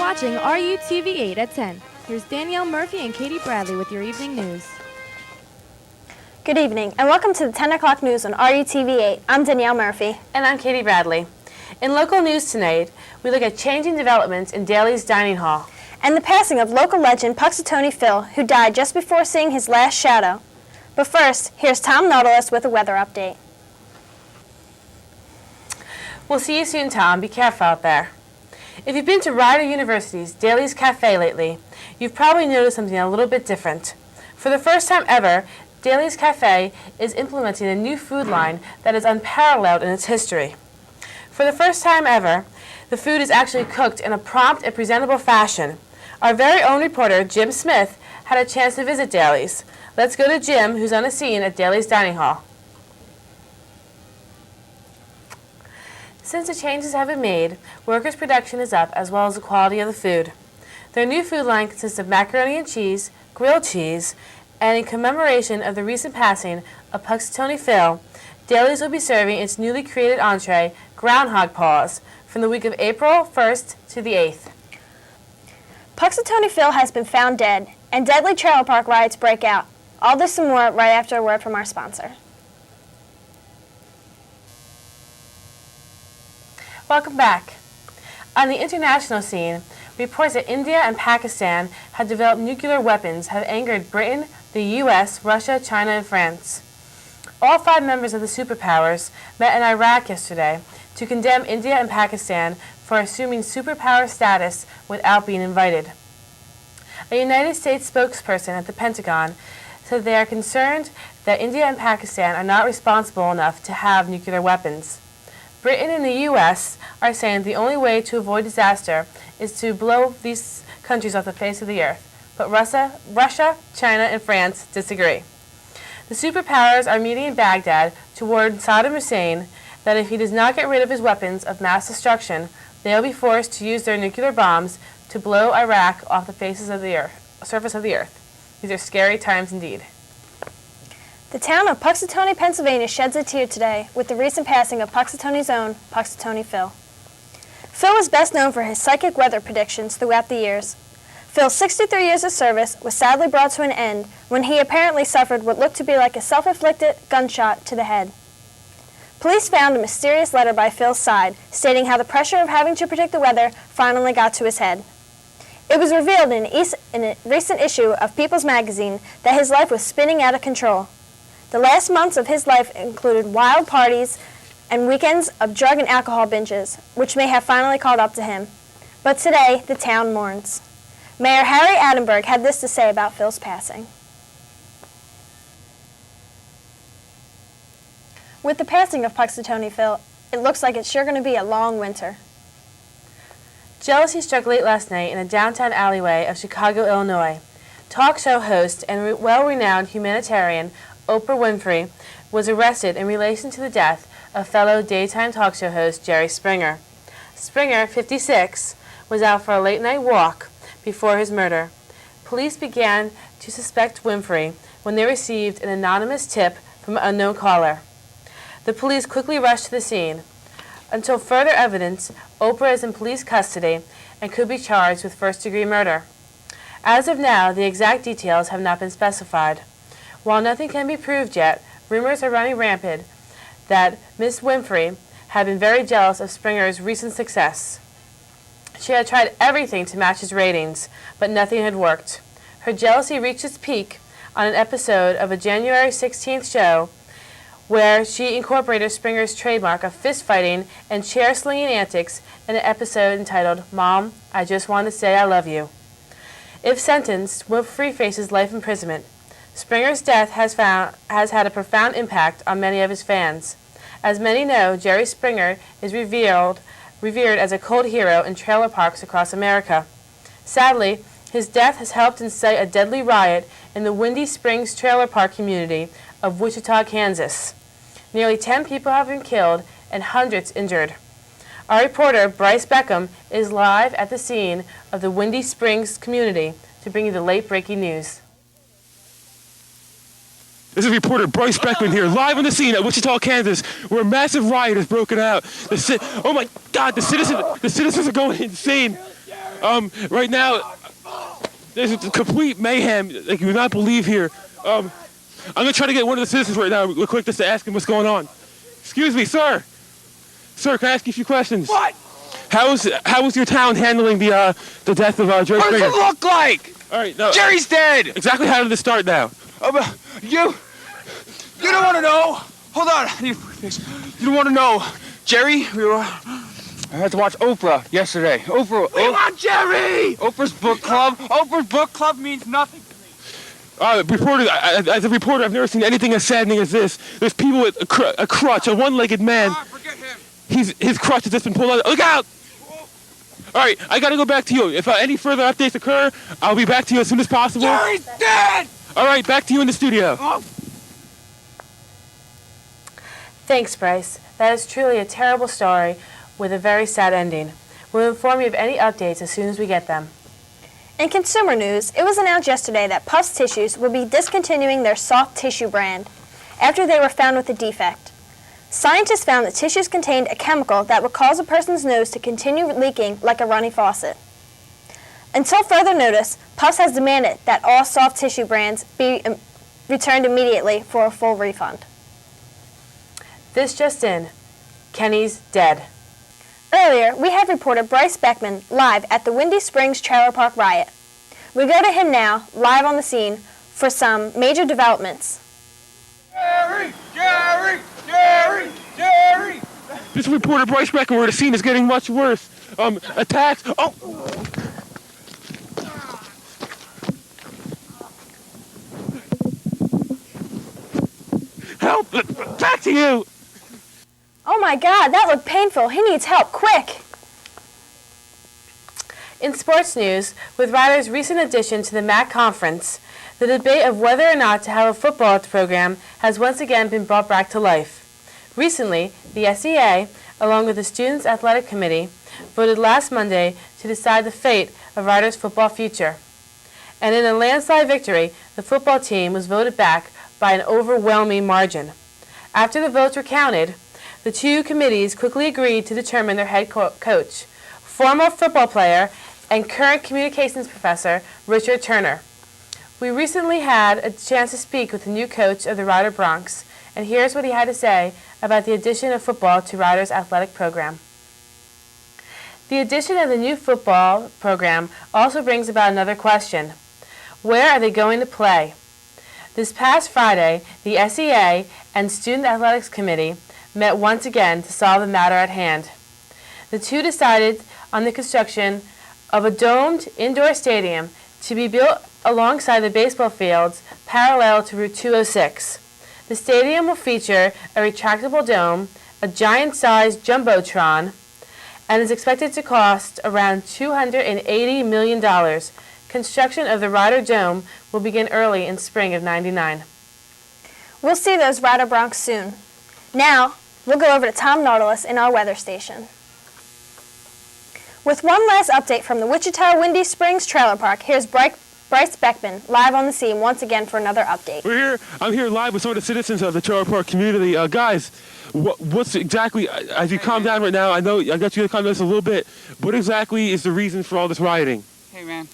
watching RUTV 8 at 10. Here's Danielle Murphy and Katie Bradley with your evening news. Good evening, and welcome to the 10 o'clock news on RUTV 8. I'm Danielle Murphy. And I'm Katie Bradley. In local news tonight, we look at changing developments in Daly's Dining Hall. And the passing of local legend Punxsutawney Phil, who died just before seeing his last shadow. But first, here's Tom Nautilus with a weather update. We'll see you soon, Tom. Be careful out there. If you've been to Rider University's Daly's Cafe lately, you've probably noticed something a little bit different. For the first time ever, Daly's Cafe is implementing a new food line that is unparalleled in its history. For the first time ever, the food is actually cooked in a prompt and presentable fashion. Our very own reporter, Jim Smith, had a chance to visit Daly's. Let's go to Jim, who's on the scene at Daly's Dining Hall. Since the changes have been made, workers' production is up as well as the quality of the food. Their new food line consists of macaroni and cheese, grilled cheese, and in commemoration of the recent passing of Punxsutawney Phil, Daly's will be serving its newly created entree, Groundhog Paws, from the week of April 1st to the 8th. Punxsutawney Phil has been found dead, and deadly trailer park riots break out. All this and more right after a word from our sponsor. Welcome back. On the international scene, reports that India and Pakistan have developed nuclear weapons have angered Britain, the U.S., Russia, China, and France. All 5 members of the superpowers met in Iraq yesterday to condemn India and Pakistan for assuming superpower status without being invited. A United States spokesperson at the Pentagon said they are concerned that India and Pakistan are not responsible enough to have nuclear weapons. Britain and the U.S. are saying the only way to avoid disaster is to blow these countries off the face of the earth. But Russia, China, and France disagree. The superpowers are meeting in Baghdad to warn Saddam Hussein that if he does not get rid of his weapons of mass destruction, they will be forced to use their nuclear bombs to blow Iraq off the surface of the earth. These are scary times indeed. The town of Punxsutawney, Pennsylvania sheds a tear today with the recent passing of Punxsutawney's own Punxsutawney Phil. Phil was best known for his psychic weather predictions throughout the years. Phil's 63 years of service was sadly brought to an end when he apparently suffered what looked to be like a self-inflicted gunshot to the head. Police found a mysterious letter by Phil's side stating how the pressure of having to predict the weather finally got to his head. It was revealed in a recent issue of People's Magazine that his life was spinning out of control. The last months of his life included wild parties and weekends of drug and alcohol binges, which may have finally caught up to him. But today, the town mourns. Mayor Harry Attenberg had this to say about Phil's passing. With the passing of Punxsutawney Phil, it looks like it's sure going to be a long winter. Jealousy struck late last night in a downtown alleyway of Chicago, Illinois. Talk show host and well-renowned humanitarian Oprah Winfrey was arrested in relation to the death of fellow daytime talk show host Jerry Springer. Springer, 56, was out for a late-night walk before his murder. Police began to suspect Winfrey when they received an anonymous tip from an unknown caller. The police quickly rushed to the scene. Until further evidence, Oprah is in police custody and could be charged with first-degree murder. As of now, the exact details have not been specified. While nothing can be proved yet, rumors are running rampant that Miss Winfrey had been very jealous of Springer's recent success. She had tried everything to match his ratings, but nothing had worked. Her jealousy reached its peak on an episode of a January 16th show where she incorporated Springer's trademark of fist-fighting and chair-slinging antics in an episode entitled, "Mom, I Just Want to Say I Love You." If sentenced, Winfrey faces life imprisonment. Springer's death has had a profound impact on many of his fans. As many know, Jerry Springer is revered as a cult hero in trailer parks across America. Sadly, his death has helped incite a deadly riot in the Windy Springs trailer park community of Wichita, Kansas. Nearly 10 people have been killed and hundreds injured. Our reporter, Bryce Beckham, is live at the scene of the Windy Springs community to bring you the late-breaking news. This is reporter Bryce Beckman here, live on the scene at Wichita, Kansas, where a massive riot has broken out. Oh my God, the citizens are going insane. Right now, there's a complete mayhem like you would not believe here. I'm gonna try to get one of the citizens right now real quick just to ask him what's going on. Excuse me, sir. Sir, can I ask you a few questions? What? How was your town handling the death of Jerry What does Springer? it look like? All right, now, Jerry's dead. exactly how did it start now? You don't want to know. Hold on. You don't want to know. Jerry, I had to watch Oprah yesterday. Oprah. We want Jerry. Oprah's book club. Oprah's book club means nothing to me. Reporter, as a reporter, I've never seen anything as saddening as this. There's people with a crutch, a one-legged man. Forget him. His crutch has just been pulled out. Look out! All right, I gotta go back to you. If any further updates occur, I'll be back to you as soon as possible. Jerry's dead. All right, back to you in the studio. Oh. Thanks, Bryce. That is truly a terrible story with a very sad ending. We'll inform you of any updates as soon as we get them. In consumer news, it was announced yesterday that Puffs Tissues will be discontinuing their soft tissue brand after they were found with a defect. Scientists found that tissues contained a chemical that would cause a person's nose to continue leaking like a runny faucet. Until further notice, Puffs has demanded that all soft tissue brands be returned immediately for a full refund. This just in. Kenny's dead. Earlier, we had reporter Bryce Beckman live at the Windy Springs Trailer Park riot. We go to him now, live on the scene, for some major developments. Jerry! Jerry! Jerry! Jerry! This is reporter Bryce Becker, where the scene is getting much worse. Attacks. Oh! Help! Back to you! Oh my God, that looked painful. He needs help, quick! In sports news, with Riders' recent addition to the MAC conference, the debate of whether or not to have a football program has once again been brought back to life. Recently, the SEA, along with the Students' Athletic Committee, voted last Monday to decide the fate of Riders' football future. And in a landslide victory, the football team was voted back by an overwhelming margin. After the votes were counted, the two committees quickly agreed to determine their head coach, former football player and current communications professor Richard Turner. We recently had a chance to speak with the new coach of the Rider Broncs, and here's what he had to say about the addition of football to Riders' athletic program. The addition of the new football program also brings about another question. Where are they going to play? This past Friday, the SEA and Student Athletics Committee met once again to solve the matter at hand. The two decided on the construction of a domed indoor stadium to be built alongside the baseball fields parallel to Route 206. The stadium will feature a retractable dome, a giant-sized jumbotron, and is expected to cost around $280 million. Construction of the Rider Dome will begin early in spring of '99. We'll see those Rider Broncs soon. Now, we'll go over to Tom Nautilus in our weather station. With one last update from the Wichita Windy Springs Trailer Park, here's Bryce Beckman live on the scene once again for another update. I'm here live with some of the citizens of the Trailer Park community. Guys, what's exactly, as you calm down right now, I know I got you to calm down just a little bit, what exactly is the reason for all this rioting? Hey, man.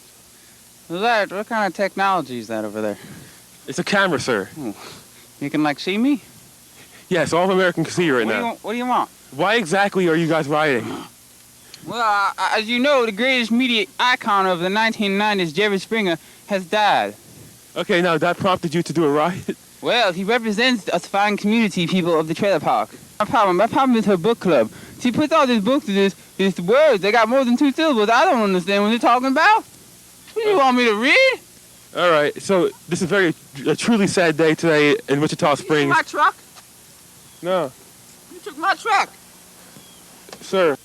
What kind of technology is that over there? It's a camera, sir. Oh, you can, like, see me? Yes, all of America can see you right now. What do you want? Why exactly are you guys rioting? Well, as you know, the greatest media icon of the 1990s, Jerry Springer, has died. Okay, now that prompted you to do a riot? Well, he represents us fine community people of the trailer park. My problem is her book club. She puts all these books to these words. They got more than 2 syllables. I don't understand what they're talking about. What do you want me to read? All right, so this is a truly sad day today in Wichita Springs. You took my truck? No. You took my truck. Sir.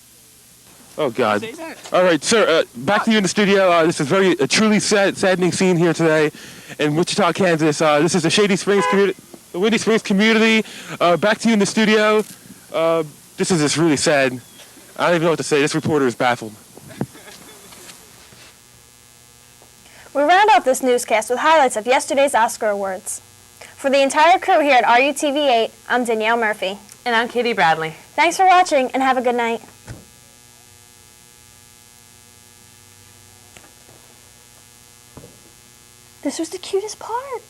Oh, God. Say that. All right, sir, back to you in the studio. This is a truly saddening scene here today in Wichita, Kansas. This is the Shady Springs community, the Windy Springs community. Back to you in the studio. This is just really sad. I don't even know what to say. This reporter is baffled. We round off this newscast with highlights of yesterday's Oscar Awards. For the entire crew here at RUTV8, I'm Danielle Murphy. And I'm Katie Bradley. Thanks for watching and have a good night. This was the cutest part.